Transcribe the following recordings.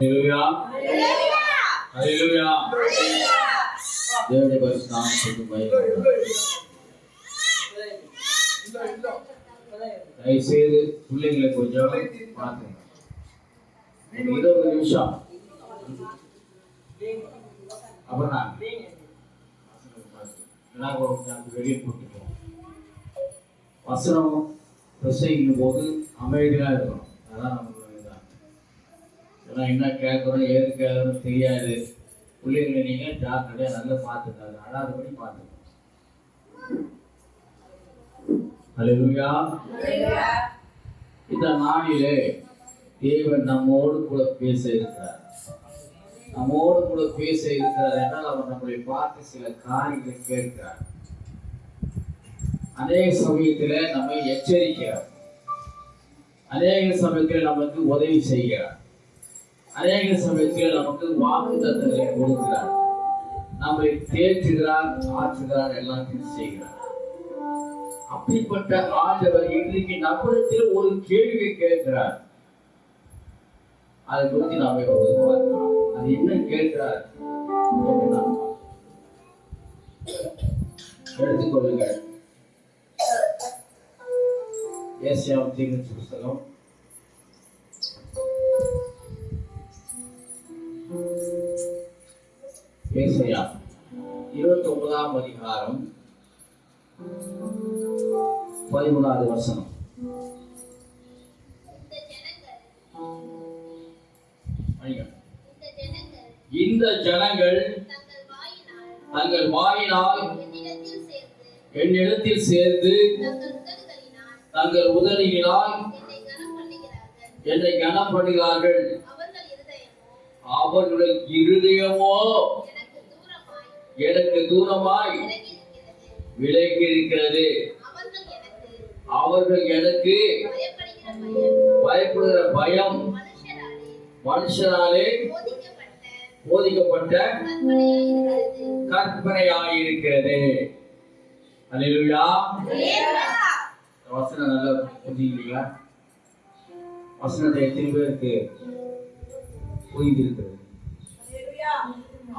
ஹல்லேலூயா ஹல்லேலூயா. தேவனுடைய பரிசுத்த நாமத்துக்கு மகிமை. தயவுசெய்து பிள்ளைங்களை கொஞ்சம் பார்த்துங்க. 20 நிமிஷம் அப்புறம் வெளியே போட்டுக்கோம். வசனம் பிரசங்கிக்கும் போது அமைதியா இருக்கணும். அதான் நம்மளுடைய இதான். ஏன்னா என்ன கேட்கறோம் ஏது கேட்கறோம் தெரியாது. பிள்ளைங்களை நீங்க ஜாக்கிரதையா நல்லா பார்த்துக்காது, அழாதபடி பார்த்துக்கணும். ஹல்லேலூயா. இந்த நாளிலே தேவன் நம்மோடு கூட பேச இருக்கிறார். நம்மோடு கூட பேச இருக்கிறார் என்றால் அவர் நம்மளை பார்த்து சில காரியங்களை கேட்கிறார். அநேக சமயத்தில் நம்மை எச்சரிக்கிறார், அநேக சமயத்தில் நமக்கு உதவி செய்கிறார், அநேக சமயத்தில் நமக்கு வாக்குத்தத்தங்களை கொடுக்கிறார், நம்மை தேற்றுகிறார், ஆற்றுகிறார், எல்லாத்தையும் செய்கிறார். அப்படிப்பட்ட ஆண்டவர் இன்றைக்கு நம்மிடத்தில் ஒரு கேள்வி கேட்கிறார். அதை குறித்து நாம பார்க்கலாம். அது என்ன கேட்கிறார்? எடுத்துக்கொள்ளுங்க. ஏசாயாவின் தீர்க்கதரிசி புத்தகம் 29ஆம் அதிகாரம் 13வது வசனம். இந்த ஜனங்கள் தங்கள் வாயினால் என்னிடத்தில் சேர்ந்து தங்கள் உதடுகளினால் என்னை கனப்படுகிறார்கள். அவர்களுடைய இருதயமோ எனக்கு தூரமாய் விலகி இருக்கிறது. அவர்கள் எனக்கு பயப்படுகிற பயம் மனுஷனாலே போதிக்கப்பட்ட கற்பனையாயிருக்கிறது. அல்லேலூயா. வசனம் நல்லா புரிஞ்சுக்கிறீங்களா? வசனத்தை எத்தனை பேருக்கு புரிந்திருக்கிறது?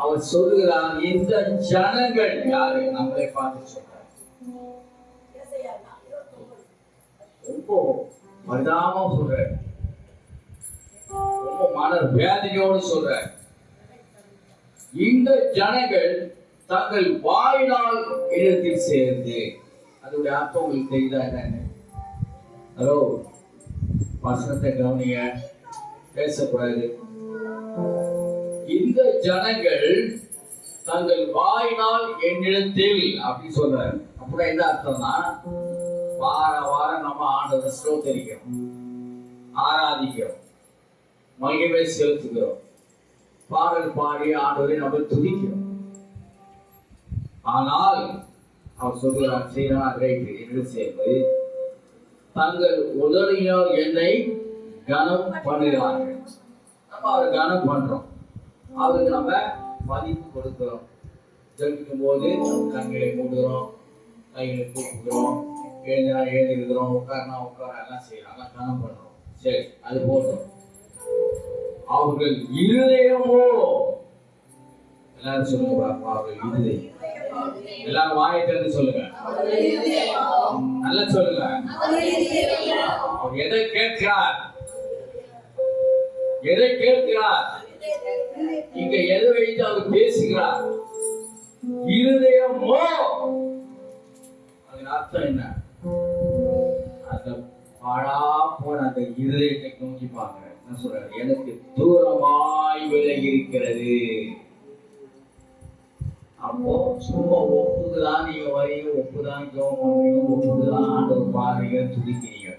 அவர் சொல்லுகிறார், இந்த ஜனங்கள் யாரு? நம்மளை பார்த்து சொல்றார். ரொம்ப மருதாம சொல்ற, ரொம்ப மன வேதனையோடு சொல்ற. இந்த ஜனங்கள் தங்கள் வாயினால் இடத்தில் சேர்ந்து, அதோட அர்த்தம் உங்களுக்கு தெரியுதா என்னன்னு? ஹலோ, வசனத்தை கவனிங்க, பேசக்கூடாது. இந்த ஜனங்கள் தங்கள் வாயினால் என்னிடத்தில் அப்படி சொல்றாரு. அப்படின்னா என்ன அர்த்தம்னா, வார வாரம் நம்ம ஆண்டவரை ஸ்தோத்திரிக்கிறோம், ஆராதிக்கிறோம், மகிமை செலுத்துகிறோம், பாடல் பாடி ஆண்டவரை நம்ம துதிக்கிறோம். ஆனால் அவர் சொல்கிறார், செய்யறார் ரைட்டு என்று சேர்ந்து தங்கள் உதவியால் என்னை கனம் பண்ணுகிறார்கள். நம்ம அவரை கனம் பண்றோம், அவருக்கு நம்ம மதிப்பு கொடுக்கிறோம். ஜெபிக்கும் போது கண்களை மூடுகிறோம், கைகளை கூப்பிடுகிறோம், எழுதுகிறோம், உட்காரனா உட்கார எல்லாம் செய்யறோம், எல்லாம் கனம் பண்றோம். சரி, அது போதும். அவர்கள் இருதயமோ, எல்லாரும் சொல்லுங்க பாப்பா, அவர்கள் இருதயம். எல்லாரும் வாயை திறந்து சொல்லுங்க, நல்லா சொல்லுங்க. அவர் எதை கேட்கிறார்? எதை கேட்கிறார்? இங்க எதை வைத்து அவர் பேசுகிறார்? இருதயமோ, அதன் அர்த்தம் என்ன? அந்த பாழா போன அந்த இருதயத்தை நோக்கி பாக்குற என்ன சொல்றாரு? எனக்கு தூரமாய் விலகி இருக்கிறது. அப்போ சும்மா ஒப்புதான் நீங்க வரீங்க, ஒப்புதான் ஜெபம் பண்றீங்க, ஒப்புதான் ஆண்டவர் பாருங்க, துதிக்கிறீங்க.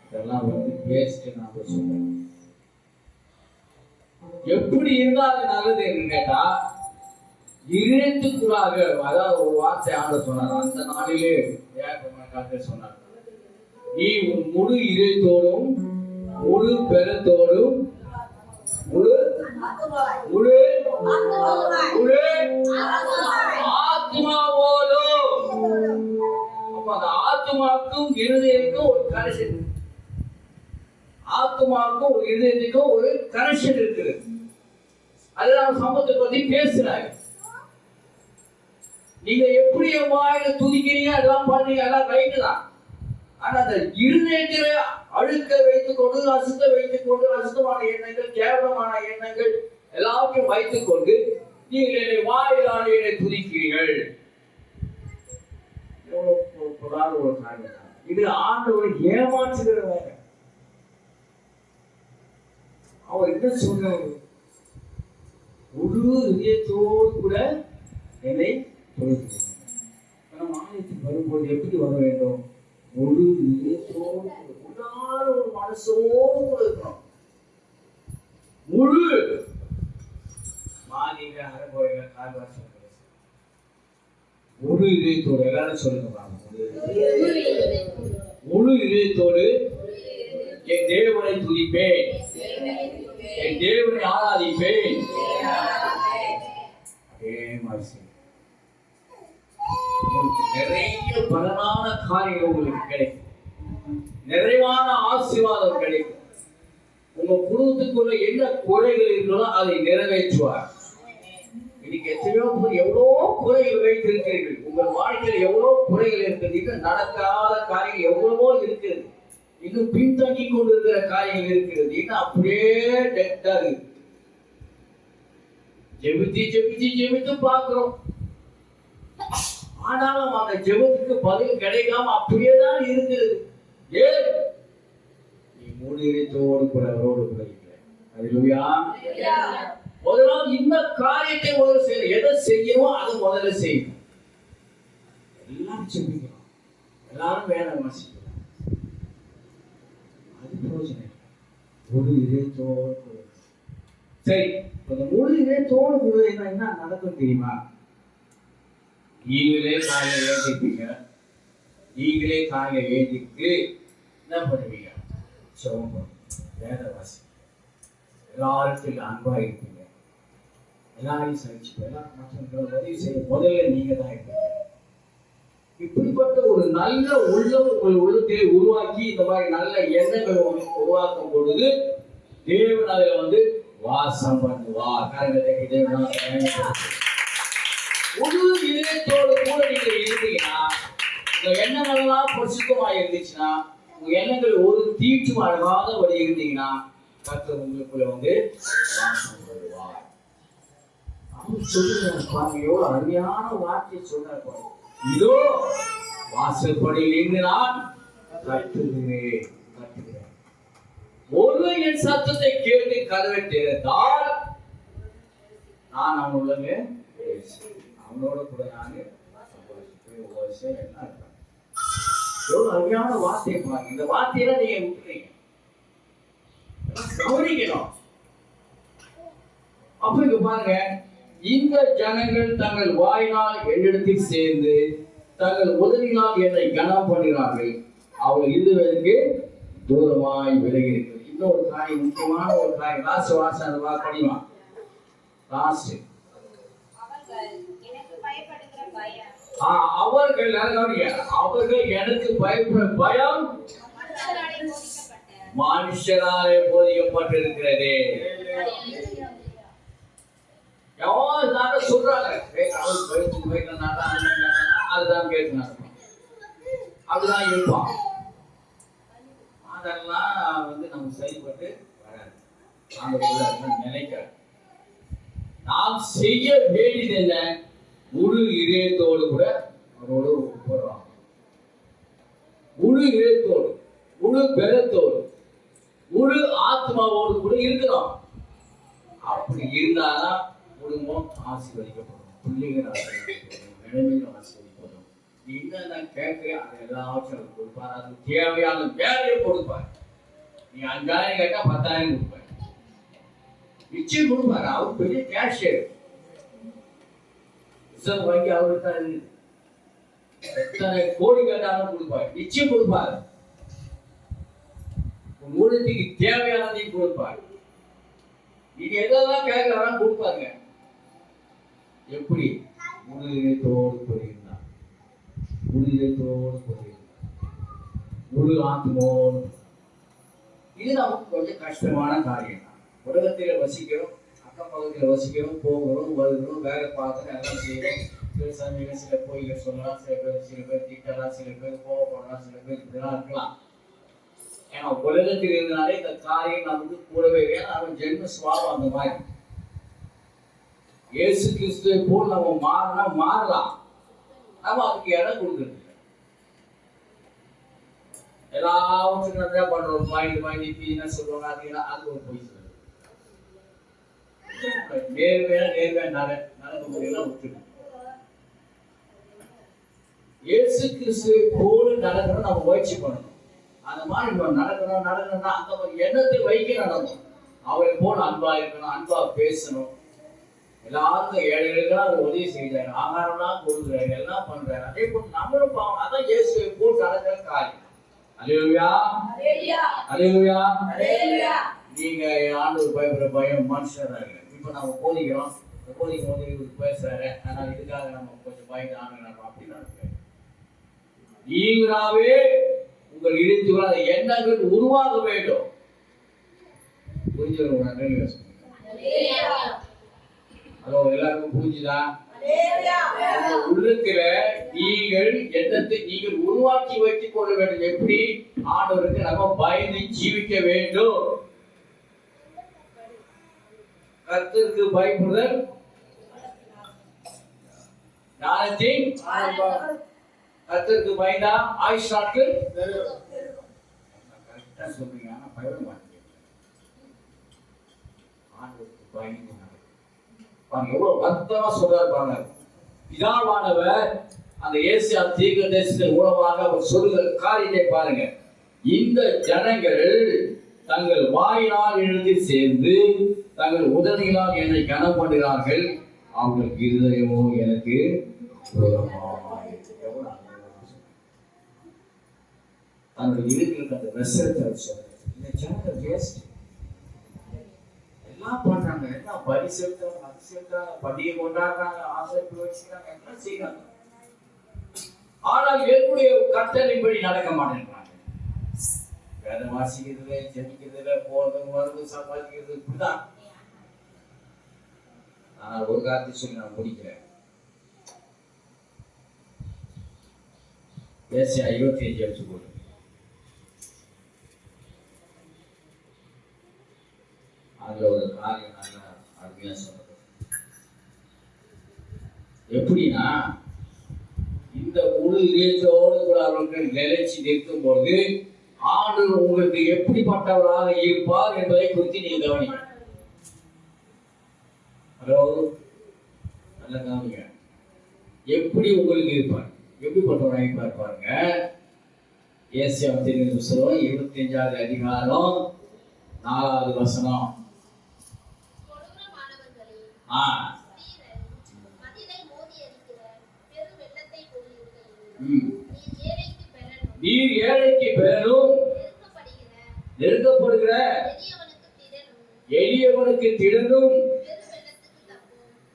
இதெல்லாம் வேஸ்ட். நான் சொல்றேன், எப்படி இருந்தா அது நல்லது என்று கேட்டா, இதயத்துக்குள்ளாக, அதாவது ஒரு வார்த்தை ஆண்டவர் சொன்னார். அந்த நாளிலே சொன்னார், நீ உன் முழு இதயத்தோடும் முழு பெறத்தோடும் முழு முழு முழு ஆத்மாவோடும். அப்ப அந்த ஆத்மாவுக்கும் இருதயத்துக்கும் ஒரு கனெக்ஷன். ஆத்மாவுக்கும் ஒரு இதயத்துக்கும் ஒரு கனெக்ஷன் இருக்குது. அதுதான் சம்பவத்தை பத்தி பேசுறாங்க. நீங்க எப்படி வாயில துதிக்கிறீங்க, அதெல்லாம் பண்றீங்க, அதெல்லாம் ரைட்டு தான். ஆனா அந்த இருதயத்தில அழுக்க வைத்துக் கொண்டு, அசுத்த வைத்துக் கொண்டு, அசுத்தமான எண்ணங்கள், கேவலமான எண்ணங்கள் எல்லாத்தையும் வைத்துக் கொண்டு நீங்கள் என்னை வாயிலான என்னை துதிக்கிறீர்கள். ஒரு காரியம். இது ஆண்டவரை ஏமாற்றுகிற வேலை. அவர் என்ன சொல்றாரு? ஒரு இதயத்தோடு கூட என்னை தொழுகிறேன். நம்ம ஆலயத்துக்கு வரும்போது எப்படி வர வேண்டும்? ஒரு இதயத்தோடு, ஒரு மனசோடு கூட இருக்கணும். முழு மாநில அரபோயில கால்வாசம் முழு இதயத்தோடு எல்லாரும் சொல்லுங்க. முழு இதயத்தோடு என் தேவனை துதிப்பேன், என் தேவனை ஆராதிப்பேன். நிறைய பலனான காரியம் உங்களுக்கு கிடைக்கும், நிறைவான ஆசீர்வாதம் கிடைக்கும். உங்க குடும்பத்துக்குள்ள என்ன குறைகள் இருக்கிறதோ அதை நிறைவேற்றுவார். இன்னைக்கு எத்தனையோ எவ்வளோ குறைகள் வைத்திருக்கிறீர்கள். உங்கள் வாழ்க்கையில் எவ்வளோ குறைகள் இருக்கிறது, நடக்காத காரியங்கள் எவ்வளவோ இருக்கிறது, இன்னும் பின்தங்கி கொண்டிருக்கிற காரியங்கள் இருக்கிறது, இன்னும் அப்படியே டெட்டா இருக்கு. ஜெபித்து ஜெபித்து ஜெபித்து பார்க்கிறோம், ஆனாலும் அந்த ஜெபத்துக்கு பதில் கிடைக்காம அப்படியே தான் இருக்குது. ஏன்? நீ மூணு இதயத்தோடு கூட அவரோடு கூட இருக்கிற. அல்லேலூயா. முதலாவது இந்த காரியத்தை முதல்ல செய்யணும். எதை செய்யணும் அதை முதல்ல செய்யணும். எல்லாரும் ஜெபிக்கணும், எல்லாரும் வேதம் வாசிக்கணும். அது பிரயோஜனம். ஒரு இதயத்தோடு கூட. சரி, இந்த முழு இதயத்தோடு கூட என்ன நடக்கும் தெரியுமா? நீங்களே காலையில் எழுந்திருப்பீங்க. நீங்களே காலையில் எழுந்திட்டு என்ன பண்ணுவீங்க? ஜெபம் பண்ணுவீங்க, வேத வாசி, எல்லாருக்கும் அன்பா இருப்பீங்க, எல்லாரையும் சகிச்சுப்பீங்க, மற்றவங்களை உதவி செய்ய முதல்ல நீங்க தான் இருப்பீங்க. இப்படிப்பட்ட ஒரு நல்ல உள்ளம் உங்கள் உள்ளத்திலே உருவாக்கி இந்த மாதிரி நல்ல எண்ணங்கள் உருவாக்கும் பொழுது தேவன் அதில் வாசம் பண்ணுவார். முழு இதயத்தோடு கூட நீங்க இருந்தீங்கன்னா, உங்க எண்ணங்கள் எல்லாம் பரிசுத்தமா இருந்துச்சுன்னா, உங்க எண்ணங்கள் ஒரு தீட்டும் அழகாதபடி இருந்தீங்கன்னா, கர்த்தர் உங்களுக்குள்ள வாசம் பண்ணுவார். அவர் சொல்லுங்க பாருங்க, எவ்வளவு அருமையான வார்த்தையை சொன்னார். இதோ வாசற்படியில் இருந்து நான் கட்டுகிறேன். ஒரு என் சத்தத்தை கேட்டு கதவை திறந்தால் நான் அவனுள்ளங்க அவனோட கூட நானு என்ன எவ்வளவு அருமையான வார்த்தையை பாருங்க. இந்த வார்த்தையில நீங்க விட்டுறீங்க, கவனிக்கணும். அப்ப இங்க பாருங்க, இந்த ஜனங்கள் தங்கள் வாயினால் என்னிடத்தில் சேர்ந்து தங்கள் உதவினால் என்னை கனம் பண்ணுகிறார்கள், அவர்கள் இதுவரைக்கு தூரமாய் விலகி இருக்கிறது. இன்னொரு காரியம், முக்கியமான ஒரு காரியம், லாஸ்ட் வாசம் அந்த வாக்கு படிமா. லாஸ்ட் அவர்கள் அவர்கள் எனக்கு பயப்பட பயம் மனுஷனாலே போதிக்கப்பட்டிருக்கிறது. சொல்றாங்க அதுதான் கேட்கணும், அதுதான் இருப்பான். அதெல்லாம் நம்ம செயல்பட்டு வராது, நினைக்க. நாம் செய்ய வேண்டியது என்ன? முழு இதயத்தோடு கூட அவரோடு போடுறாங்க. முழு இதயத்தோடு, முழு பலத்தோடு, முழு ஆத்மாவோடு கூட இருக்கிறோம். அப்படி இருந்தாதான் குடும்பம் ஆசீர்வதிக்கப்படும், பிள்ளைகள் ஆசீர்வதிக்கப்படும், நிலைமைகள் ஆசீர்வதிக்கப்படும். நீ என்ன கேட்கிற அது எல்லாவற்றையும் கொடுப்பார். அது தேவையான வேலையை கொடுப்பார். நீ 5000 கேட்டா 10,000 கொடுப்பார், நிச்சயம் கொடுப்பாரு. அவர் பெரிய கேஷியர், ரிசர்வ் வங்கி அவருக்கு தான் இருக்குது. எத்தனை கோடி கேட்டாலும் கொடுப்பார், நிச்சயம் கொடுப்பார். மூலத்துக்கு தேவையானதையும் கொடுப்பார். நீங்க எதெல்லாம் கேட்கலாம் கொடுப்பாருங்க. எப்படி? முழுதோடு கூறியிருந்தார், முழுதோடு கூறியிருந்தார், முழு ஆத்மோடு. இது நமக்கு கொஞ்சம் கஷ்டமான காரியம் தான். உலகத்தில் வசிக்கிறோம், அக்கம் பக்கத்தில் வசிக்கிறோம், போகிறோம் வருகிறோம், வேலை பார்த்து எல்லாம் செய்கிறோம். சில சமயங்கள் சில பொய்கள் சொல்லலாம், சில பேர் திட்டலாம், சில பேர் கோவப்படலாம், சில பேர் இப்படிலாம் இருக்கலாம். ஏன்னா உலகத்தில் இருந்தாலே இந்த காரியம் நமக்கு கூடவே அவன் ஜென்ம சுவாபம் அந்த மாதிரி. இயேசு கிறிஸ்துவை போல் நம்ம மாறலாம், நம்ம அதுக்கு இடம் கொடுக்கறது எல்லாவற்றுக்கும் என்ன பண்றோம், வாங்கி என்ன சொல்லுவாங்க, அது ஒரு பொய் சொல்லுது. நேர்மையா நடக்க விட்டுருக்கோம். இயேசு கிறிஸ்துவை போல நடக்கணும் நம்ம முயற்சி பண்ணணும். அந்த மாதிரி நடக்கணும்னா அந்த மாதிரி எண்ணத்தை வைக்க நடக்கும். அவரை போல அன்பா இருக்கணும், அன்பா பேசணும். எல்லாருக்கும் ஏழைகளுக்கெல்லாம் அவர் உதவி செய்யறாரு, ஆகாரம்லாம் கொடுக்குறாரு, எல்லாம் பண்றாரு. அதே போல நம்மளும் பாவம். அதான் இயேசுவை போல் நடக்கிற காரியம். அல்லேலூயா, அல்லேலூயா, அல்லேலூயா. நீங்க ஆண்டவர் பயப்படுற பயம் மனுஷராக. இப்ப நம்ம போதிக்கிறோம் போது இவர் பேசுறாரு, அதனால இதுக்காக நம்ம கொஞ்சம் பயந்து ஆண்டு அப்படின்னு நினைக்கிறேன். நீங்களாவே உங்கள் இழுத்துள்ள அந்த எண்ணங்கள் உருவாக வேண்டும். புரிஞ்சுக்கணும். அதோ எல்லாருக்கும் புரிஞ்சுதான். உள்ளத்துல நீங்கள் எண்ணத்தை நீங்கள் உருவாக்கி வைத்துக் கொள்ள வேண்டும். எப்படி? ஆண்டவருக்கு நம்ம பயந்து ஜீவிக்க வேண்டும். கர்த்தருக்கு பயப்படுதல் ஞானத்தின் ஆரம்பம். கர்த்தருக்கு பயந்தா ஆயுஷ் நாட்கள் கரெக்டா சொல்றீங்க, ஆனா பயப்பட மாட்டீங்க. ஆண்டவருக்கு பயந்து எவ்வளவு வருத்தமா சொல்றாரு பாருங்க. பிதாவானவர் அந்த ஏசியா தீர்க்கதரிசிகள் மூலமாக அவர் சொல்லுகிற காரியத்தை பாருங்க. இந்த ஜனங்கள் தங்கள் வாயினால் எழுதி சேர்ந்து தங்கள் உதவிகளால் என்னை கனம் பண்ணுகிறார்கள், அவங்களுக்கு இருதயமோ எனக்கு தன்னுடைய இருக்கிற அந்த விஷயத்தை சொல்றாரு. இந்த ஜனங்கள் வேஸ்ட் எல்லாம் பண்றாங்க, எல்லாம் பலி செலுத்துறாங்க, அது செலுத்துறாங்க, பண்டிகை கொண்டாடுறாங்க, ஆசிரியர் வச்சுக்கிறாங்க, எல்லாம் செய்யறாங்க. ஆனால் என்னுடைய கட்டளைப்படி நடக்க மாட்டேங்கிறாங்க. வேலை வாசிக்கிறதுல, ஜெபிக்கிறதுல, போறது வருது, சம்பாதிக்கிறது, இப்படிதான். ஆனால் ஒரு காரியத்தை சொல்லி நான் முடிக்கிறேன். ஏசாயா 55 எடுத்துக்கொள்ளுங்க. அதுல ஒரு காரியம் நல்லா அருமையா சொல்றது. எப்படின்னா, இந்த முழு இதயத்தோடு கூட அவர்கள் நிலைச்சி நிற்கும் போது ஆண்டவர் உங்களுக்கு எப்படிப்பட்டவராக இருப்பார் என்பதை குறித்து நீங்க கவனிங்க. ஹலோ, நல்ல கவனிங்க. எப்படி உங்களுக்கு இருப்பார், எப்படிப்பட்டவராக இருப்பார் பாருங்க. ஏசாயா 25வது அதிகாரம் 4வது வசனம். நீர் ஏழைக்கு பெறலும் நெருக்கப்படுகிற எளியவனுக்கு திடனும்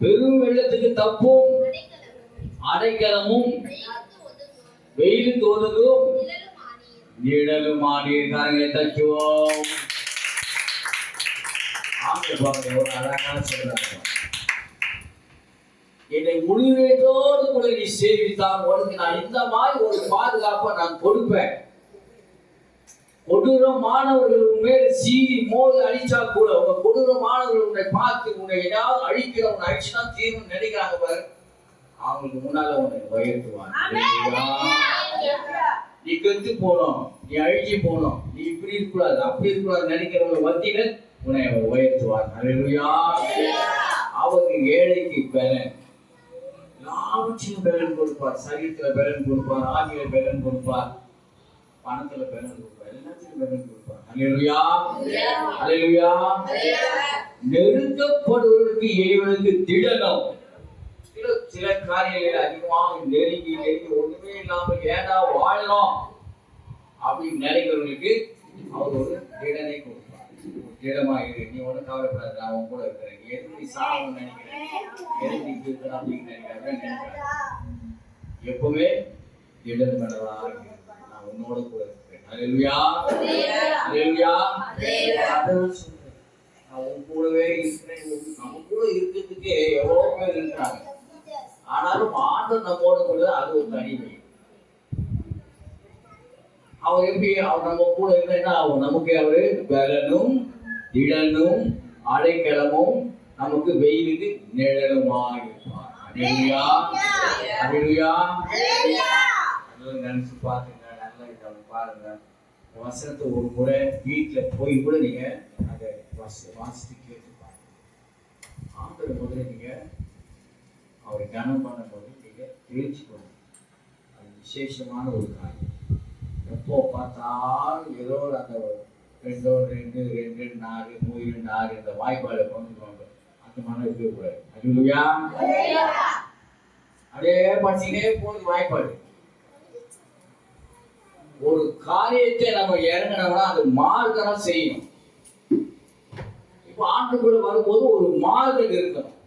பெரும் வெள்ளத்துக்கு தப்பும் அடைக்கலமும் வெயிலுக்கு ஒதுங்கும் நிழலும் ஆனீர். காரங்களை தச்சுவோம். ஒரு அழகான சொல்றாங்க. என்னை முழுவதோடு கூட நீ சேவித்தால் உனக்கு நான் இந்த மாதிரி ஒரு பாதுகாப்பை நான் கொடுப்பேன். கொடூரமானவர்கள் உண்மையில சீறி மோதி அழிச்சா கூட உங்க கொடூரமானவர்கள் உன்னை பார்த்து உன்னை ஏதாவது அழிக்கிற உன்னை அழிச்சுதான் தீர்வு நினைக்கிறாங்க பாரு, அவங்களுக்கு முன்னால உன்னை உயர்த்துவாங்க. நீ கெத்து போனோம், நீ அழிஞ்சு போனோம், நீ இப்படி இருக்கக்கூடாது அப்படி இருக்கக்கூடாது நினைக்கிறவங்க மத்தியில உன்னை அவர் உயர்த்துவார். அல்லேலூயா. அவருக்கு ஏழைக்கு பலன், எல்லாவற்றையும் பலன் கொடுப்பார். சரீரத்துல பலன் கொடுப்பார், ஆவியில பலன் கொடுப்பார், பணத்துல பலன் கொடுப்பார், எல்லாத்திலும் பலன் கொடுப்பார். அல்லேலூயா, அல்லேலூயா. நெருக்கப்படுவதற்கு எளிவனுக்கு திடனும். சில காரியங்கள் அதிகமாக நெருங்கி ஒண்ணுமே இல்லாமல் ஏதா வாழணும் அப்படின்னு நினைக்கிறவங்களுக்கு அவர் ஒரு திடனை கொடுப்பார். திடமா இரு, நீ ஒன்றும் கவலைப்படாது, நான் உன் கூட இருக்கிறேன். எதுக்கு நீ சாகணும்னு நினைக்கிறேன், எதுக்கு நீ இருக்கணும் அப்படின்னு நினைக்கிறேன். எப்பவுமே திடன் மேலதான் நான் உன்னோட கூட இருக்கிறேன். அல்லேலூயா அல்லேலூயா. ஆண்டவர் சொல்றாரு, நான் உன் கூடவே இருக்கிறேன். நம்ம கூட இருக்கிறதுக்கே எவ்வளோ பேர் இருக்கிறாங்க. ஆனாலும் ஆண்டவர் நம்மோட கூட அது ஒரு தனிமை. அவர் எப்படி அவர் நம்ம கூட இருந்தா நமக்கு அவரு பலனும் திடனும் அடைக்கலமும் நமக்கு வெயிலுக்கு நிழலுமாக இருப்பார். அல்லேலூயா அல்லேலூயா. நினைச்சு பாருங்க, நல்லா பாருங்க. வசனத்தை ஒரு முறை வீட்டுல போய் கூட நீங்க அதை வாசித்து கேட்டு பாருங்க. ஆண்டவர் முதல்ல நீங்க அவரை கனம் பண்ணும் போது நீங்க தெரிஞ்சுக்கணும். அது விசேஷமான ஒரு காரியம். எப்போ பார்த்தாலும் ஏதோ அந்த 2 2 2 4 3 4 இந்த வாய்ப்பாடு கொண்டுவாங்க. அந்த மாதிரி இருக்கக்கூடாது. அல்லேலூயா. அப்படியே படிச்சுக்கிட்டே போகுது வாய்ப்பாடு. ஒரு காரியத்தை நம்ம இறங்கினோம்னா அது மாறுதலாம் செய்யணும். இப்போ ஆண்டுக்குள்ள வரும்போது ஒரு மாறுதல் இருக்கணும்.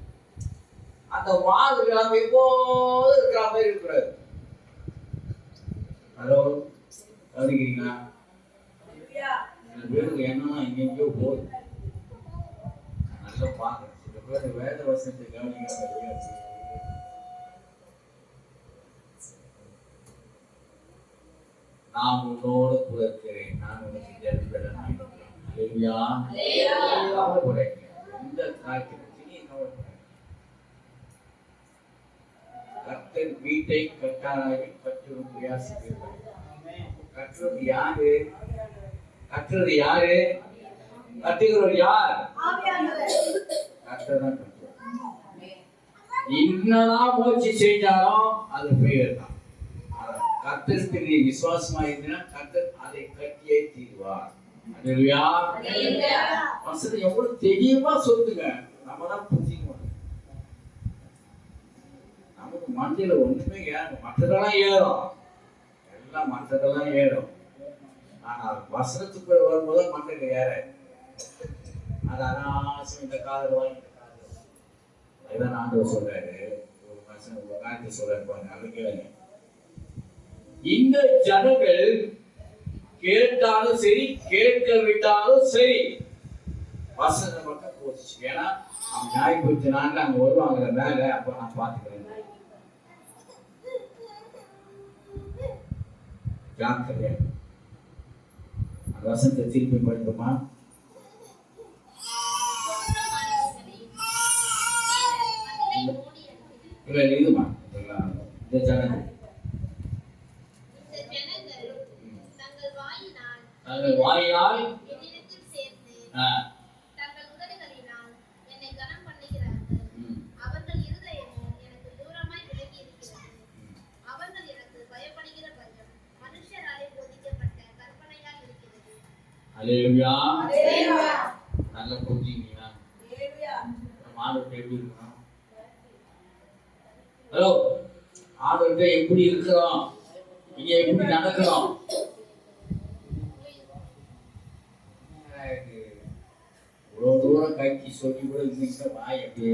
அந்த மாறுதல் நம்ம எப்போது இருக்கிற மாதிரி இருக்கக்கூடாது. ஹலோ, கவனிக்கிறீங்களா? சில பேருக்கு என்னன்னா எங்கெங்கயோ போகுது. நல்லா பாக்குறேன். சில பேர் வேத வசனத்தை கவனிக்க நான் உன்னோடு கூட இருக்கிறேன், நான் உனக்கு ஜெபப்படலாம். அல்லேலூயா அல்லேலூயா. இந்த காரியத்தை பற்றி நீ கவலைப்படாத. கர்த்தர் வீட்டை கட்டாராக கட்டுவது பிரயாசிக்கிறார். கட்டுறது யாரு? கட்டுறது யாரு? கட்டுகிறவர் யார்? கர்த்தர் தான் கட்டுவார். என்னதான் முயற்சி செஞ்சாலும் அது பெயர் தான். கர்த்தருக்கு நீ விசுவாசமா இருந்தா கர்த்தர் அதை கட்டியே தீர்வார். அல்லேலூயா அல்லேலூயா. வசனம் எவ்வளவு தெளிவா சொல்லுங்க. நம்ம தான் புரிஞ்சுக்கணும். நமக்கு மண்டையில ஒண்ணுமே ஏறும். மற்றதெல்லாம் ஏறும், எல்லாம் மற்றதெல்லாம் ஏறும். ஆனா வசனத்துக்குள்ள வரும்போது மண்டையில ஏற அது அனாவசியம். இந்த காதல் வாங்கி அதுதான் ஆண்டவர் சொல்றாரு. ஒரு வசனம் ஒரு காரியத்தை சொல்றாரு பாருங்க. அது கேளுங்க. இந்த ஜனங்கள் கேட்டாலும் சரி கேட்கவிட்டாலும் சரி வசனம் மட்டும் போச்சு. ஏன்னா அவங்க ஞாயிற்று நாள் அங்க வருவாங்க மேல. அப்ப நான் பாத்துக்கிறேன். ஜாக்கிரதையா அந்த வசனத்தை திருப்பி படிப்போமா? இல்ல இதுமா இந்த ஜனங்கள் தங்கள் வாயினால் தங்கள் உதடுகளினால் என்னை கனம் பண்ணுகிறார்கள். அவர்கள் இருதயமோ எனக்கு தூரமாய் விலகி இருக்கிறது. அவர்கள் எனக்கு பயப்படுகிற பயம் மனுஷராலே போதிக்கப்பட்ட கற்பனையாய் இருக்கிறது. அல்லேலூயா அல்லேலூயா. நல்ல புரிஞ்சுங்களா? அல்லேலூயா. ஆண்டவர்ட்ட எப்படி இருக்கணும்? ஹலோ, ஆண்டவர்ட்ட எப்படி இருக்கிறோம்? இங்க எப்படி நடக்கிறோம்? இவ்வளோ தூரம் கைக்கு சொல்லி கூட இருந்துச்சு. வாய் எப்படி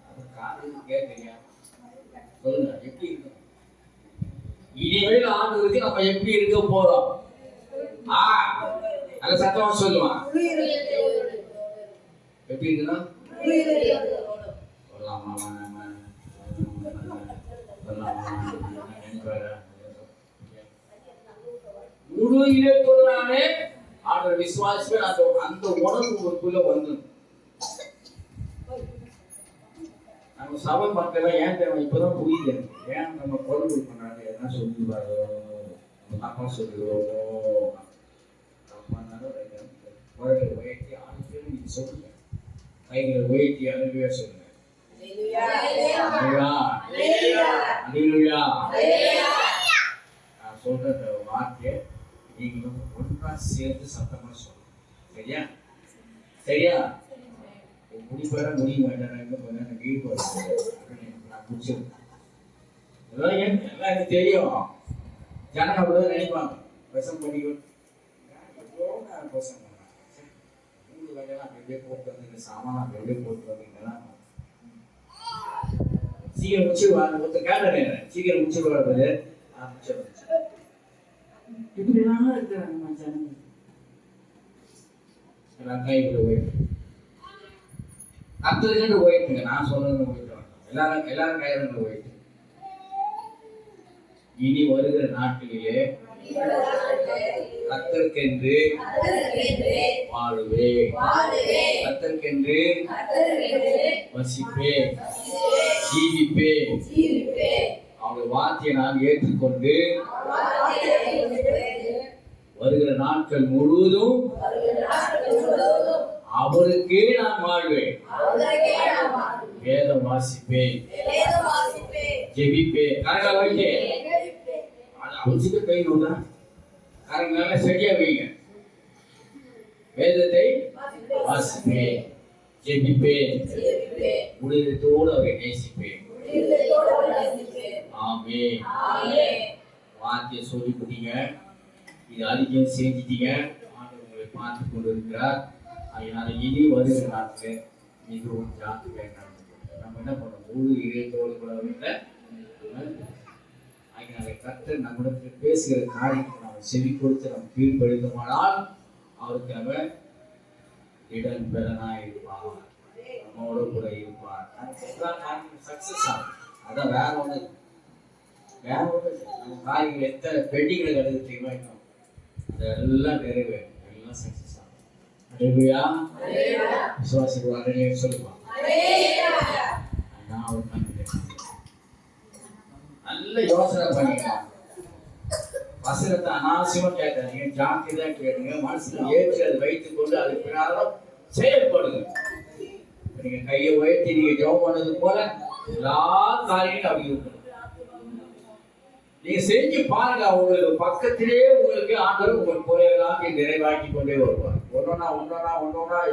அது காதுக்கு கேட்குறீங்க? சொல்லுங்க, எப்படி இருக்கும்? இனிமேல் ஆண்டவருக்கு நம்ம எப்படி இருக்க போறோம்? நல்ல சத்தமா சொல்லுவான். எப்படி இருக்கணும்? சொல்லலாமா? முழு இலக்குனாலே ஆண்டவர் விசுவாசிப்பே அந்த உணர்வு உங்களுக்குள்ள வந்து நம்ம சபை மக்கள் ஏன் தேவை இப்பதான் புரியுது. ஏன் நம்ம கொலை பண்ணாங்க? என்ன சொல்லிடுவாரோ, தப்பா சொல்லிடுவோமோ, தப்பானாலும் குரலை உயர்த்தி ஆளுநர் நீங்க சொல்லுங்க. கைகளை உயர்த்தி அனுப்பியா சொல்லுங்க. நான் சொல்ற வார்த்தையை நீங்களும் ஒன்றா சேர்த்து சத்தமா சொல்லணும். சரியா? சரியா? முடிப்பட முடிய வேண்டாம். வீடு நான் முடிச்சிருக்கேன். எல்லாம் எனக்கு தெரியும். ஜனங்க அப்படிதான் நினைப்பாங்க. விஷம் பண்ணிக்கணும் விஷம் பண்ணாங்க. உங்களுக்கு வேலையெல்லாம் அப்படியே போட்டு வந்தீங்க, சாமான் அப்படியே போட்டு வந்தீங்கன்னா சீக்கிரம் முடிச்சு ஒருத்தர் கேட்டேன். சீக்கிரம் முடிச்சு வர்றது இப்படிலாம் இருக்கிறாங்க நம்ம ஜனங்க. எல்லாம் கைக்குள்ள போயிட்டு கத்தருக்குன்னு போயிட்டுங்க. நான் சொல்றது போயிட்டு எல்லாரும் கையில போயிட்டு இனி வருகிற நாட்களிலே கத்தருக்கென்று வாழுவே, கத்தருக்கென்று வசிப்பே, ஜீவிப்பே. அவருடைய வார்த்தையை நான் ஏற்றுக்கொண்டு வருகிற நாட்கள் முழுவதும் அவருக்கே நான் வாழ்வேன், வேதம் வாசிப்பேன், ஜெபிப்பேன். கரெக்டா வைங்க. அவசிக்க கை நோட்டா கரெக்ட் நல்லா சரியா வைங்க. வேதத்தை வாசிப்பேன், ஜெபிப்பேன், உலகத்தோடு அவரை நேசிப்பேன். ஆமென். வார்த்தையை சொல்லிவிட்டீங்க, இது அதிகம் செஞ்சிட்டீங்க. ஆண்டவர் உங்களை பார்த்து கொண்டு இருக்கிறார். அதனால இனி வருகிற நாட்கள் மிகவும் ஜாக்கிரதையாக நடந்துக்கணும். நம்ம என்ன பண்ணோம்? முழு இதயத்தோடு கூட அதனால கர்த்தர் நம்மிடத்தில் பேசுகிற காரியத்தை நம்ம செவி கொடுத்து நம்ம கீழ்ப்படுத்தமானால் அவருக்கு நம்ம இடம் பெறனா இருப்பார், நம்மோட கூட இருப்பார். சக்சஸ் ஆகும். அதான் வேற ஒன்று நம்ம காரியங்கள் எத்தனை பெண்டிங்களை கருது தெரியுமா? அதெல்லாம் நிறைவேறும், எல்லாம் சக்சஸ் ஆகும். அல்லேலூயா. விசுவாசிகள் அல்லேலூயா சொல்லுவாங்க. நான் ஒரு நல்ல யோசனை பண்ணிக்கலாம். வசனத்தை அனாவசியமா கேட்காதீங்க, ஜாக்கிரதையா கேளுங்க. மனசுல ஏற்றி அதை வைத்துக் கொண்டு அது பின்னாலும் செயல்படுங்க. நீங்க கையை உயர்த்தி நீங்க ஜெபம் பண்ணது போல எல்லா காரியங்களும் அப்படி இருக்கணும். நீங்க செஞ்சு பாருங்க, உங்களுக்கு பக்கத்திலே உங்களுக்கு ஆண்டவர் உங்கள் குறையெல்லாம் நிறைவாக்கி கொண்டே வருவார். ஒன்னொன்னா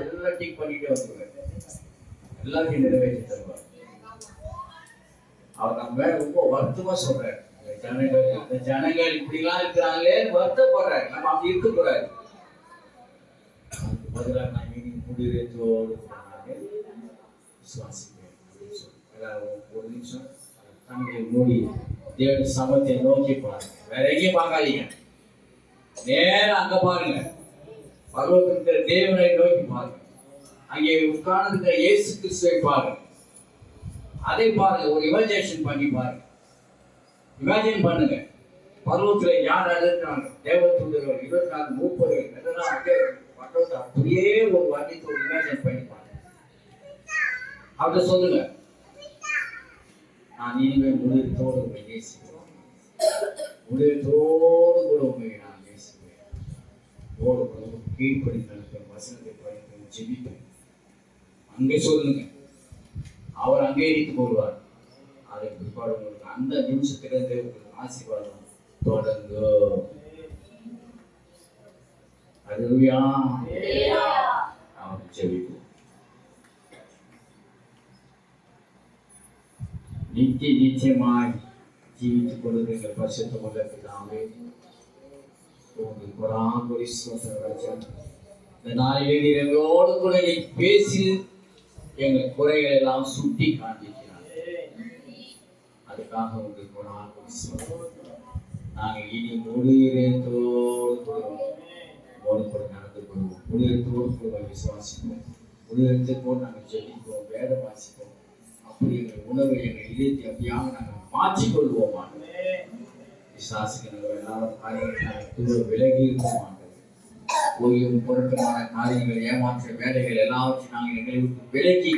எல்லாம் டீக் பண்ணிட்டே வந்துருவார், எல்லாத்தையும் நிறைவேற்றி தருவார். அவர் நம்ம ரொம்ப வருத்தமா சொல்றாரு. இந்த ஜனங்கள் இப்படிலாம் இருக்கிறாங்களே வருத்தப்படுறாரு. நம்ம அப்படி இருக்கக்கூடாது. பதிலாக நான் இனி முடிவெற்றோடு விசுவாசிக்கிறேன். ஒரு நிமிஷம் கண்களை மூடி தேவ சமத்தை நோக்கி பாருங்க. வேற எங்கேயும் பார்க்காதீங்க, நேரம் அங்க பாருங்க. பரலோகத்திற்கு தேவனை நோக்கி பாருங்க. அங்கே உட்கார்ந்து இயேசு கிறிஸ்துவை பாருங்க. அதை பாருங்க, ஒரு இமேஜினேஷன் பண்ணி பாருங்க. இமேஜின் பண்ணுங்க, பருவத்துல யார் இருக்கிறாங்க, தேவதூதர்கள் 24 மூப்பர்கள் எல்லாம் அப்படியே ஒரு வர்ணித்து ஒரு இமேஜின் பண்ணி பாருங்க. அப்படி சொல்லுங்க, நான் இனிமேல் முடிவத்தோடு உங்களை நேசிப்பேன், முடிவத்தோடு கூட உங்களை நான் நேசிப்பேன், ஓடு கீழ்ப்படி நடப்பேன், வசனத்தை படிப்பேன், ஜெபிப்பேன். அங்கே சொல்லுங்க, அவர் அங்கீகரித்துக் கொள்வார். அதை பிற்பாடு உங்களுக்கு அந்த நிமிஷத்திலிருந்து உங்களுக்கு ஆசீர்வாதம் தொடர்ந்து. அல்லேலூயா. அவர் ஜெபிப்போம். நிச்சயமாய் ஜீவித்துக் கொள்ளுகிற பரிசுத்தமுள்ள பிதாவே, உங்களுக்கு கொடாங்கொடி ஸ்தோத்திரம். இந்த நாளிலே நீர் எங்களோடு கூட நீ பேசி எங்கள் குறைகளை எல்லாம் சுட்டி காண்பிக்கிறார். அதுக்காக உங்களுக்கு கொடாங்கொடி ஸ்தோத்திரம். நாங்கள் இனி முடியத்தோடு கூட நடந்து கொள்வோம், முடியத்தோடு கூட விசுவாசிப்போம், முடியத்தோடு நாங்கள் ஜெபிப்போம், வேதம் வாசிப்போம். அப்படி எங்கள் உணவை எங்கள் இதயத்தை அப்படியாக நாங்கள் மாற்றிக்கொள்வோம். விசுவாசிகள் எல்லாரும் காரியங்கள் நாங்கள் விலகி இருக்கோம். ஓய்வும் பொருத்தமான காரியங்கள், ஏமாற்ற வேலைகள் எல்லாவற்றையும் நாங்கள் எங்களை விட்டு விலகி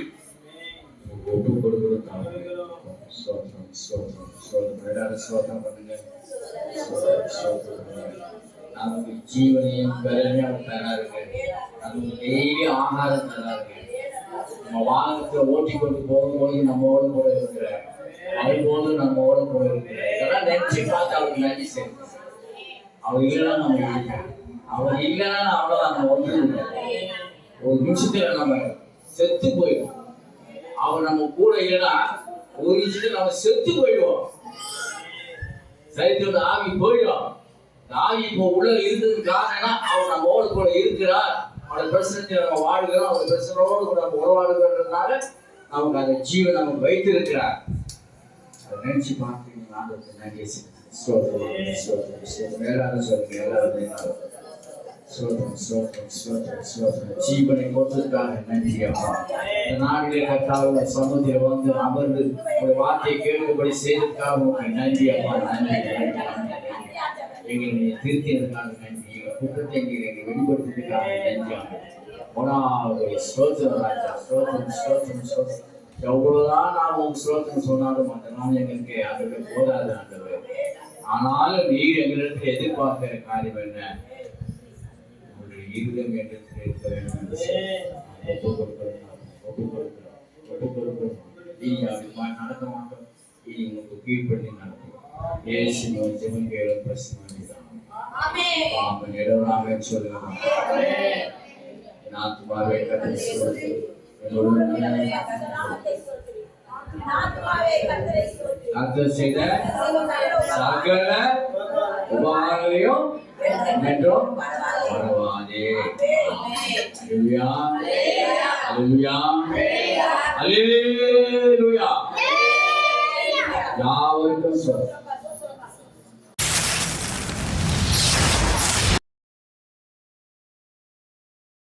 ஒப்பு கொடுக்கிறோம். பண்ணுங்க. நமக்கு ஜீவனையும் பலனையும் தரார்கள். நமக்கு டெய்லி ஆகாரம் தரார்கள். நம்ம வாகனத்தை ஓட்டி கொண்டு போகும்போது நம்மோடு கூட இருக்கிறார், அதுபோது நம்மோடு கூட இருக்கிறார். இதெல்லாம் நினைச்சு பார்த்து அவருக்கு நன்றி செய்யணும். அவர் இல்லைன்னா நம்ம இல்லை, அவர் இல்லைன்னா அவ்வளோதான், நம்ம ஒன்று இல்லை. ஒரு நிமிஷத்துல நம்ம செத்து போயிடும். அவர் நம்ம கூட இல்லைன்னா ஒரு நிமிஷத்துல நம்ம செத்து போயிடுவோம். சரித்திர ஆவி போயிடும். ஆவி இப்போ உள்ள இருந்தது காரணம் அவர் நம்மோடு கூட இருக்கிறார். அவருடைய பிரச்சனை நம்ம வாழ்கிறோம், அவருடைய பிரச்சனையோடு கூட நம்ம உறவாடுகிறதுனால நமக்கு அந்த ஜீவன் நமக்கு வைத்திருக்கிறார். அதை நினைச்சு பார்த்து ஆண்டவருக்கு நன்றி. ஸ்தோத்திரம் ஸ்தோத்திரம் ஸ்தோத்திரம். எல்லாரும் சொல்லுங்க, எல்லாரும் எல்லாரும். ஸ்தோத்திரம் ஸ்தோத்திரம் ஸ்தோத்திரம் ஸ்தோத்திரம். ஜீவனை கொடுத்ததுக்காக நன்றி அப்பா. இந்த நாளிலே கர்த்தாவே சமூகத்தில் வந்து அமர்ந்து ஒரு வார்த்தையை கேட்கும்படி செய்ததுக்காக உங்களுக்கு நன்றி அப்பா. நன்றி எங்களை திருத்தியதுக்காக நன்றி. எங்கள் குற்றத்தை எங்களை வெளிப்படுத்தியதுக்காக நன்றி அப்பா. ஒன்றாவது ஸ்தோத்திரம் ராஜா. ஸ்தோத்திரம் ஸ்தோத்திரம் ஸ்தோத்திரம். எவ்வளவுதான் நாம் உங்க ஸ்தோத்திரம் சொன்னாலும் அந்த நாள் எங்களுக்கு அதுக்கு போதாது ஆண்டவர். ஆனாலும் நீர் எங்களுக்கு எதிர்பார்க்கிற காரியம் என்ன? ஒரு இருதம் என்று இருக்க வேண்டும் என்று நடக்க மாட்டோம். இனி உங்களுக்கு கீழ்ப்படி நடக்கும். இயேசு ஜெபம் கேளும் பிரசன்னம். ஆமென். எல்லோராக சொல்லுங்க. ஆத்துமாவே கர்த்தரை ஸ்தோத்திரி. கர்த்தர் செய்த சகல உபகாரங்களையும் என்றும் மறவாதே. அல்லேலூயா அல்லேலூயா அல்லேலூயா. யாவருக்கும் ஸ்தோத்திரம்.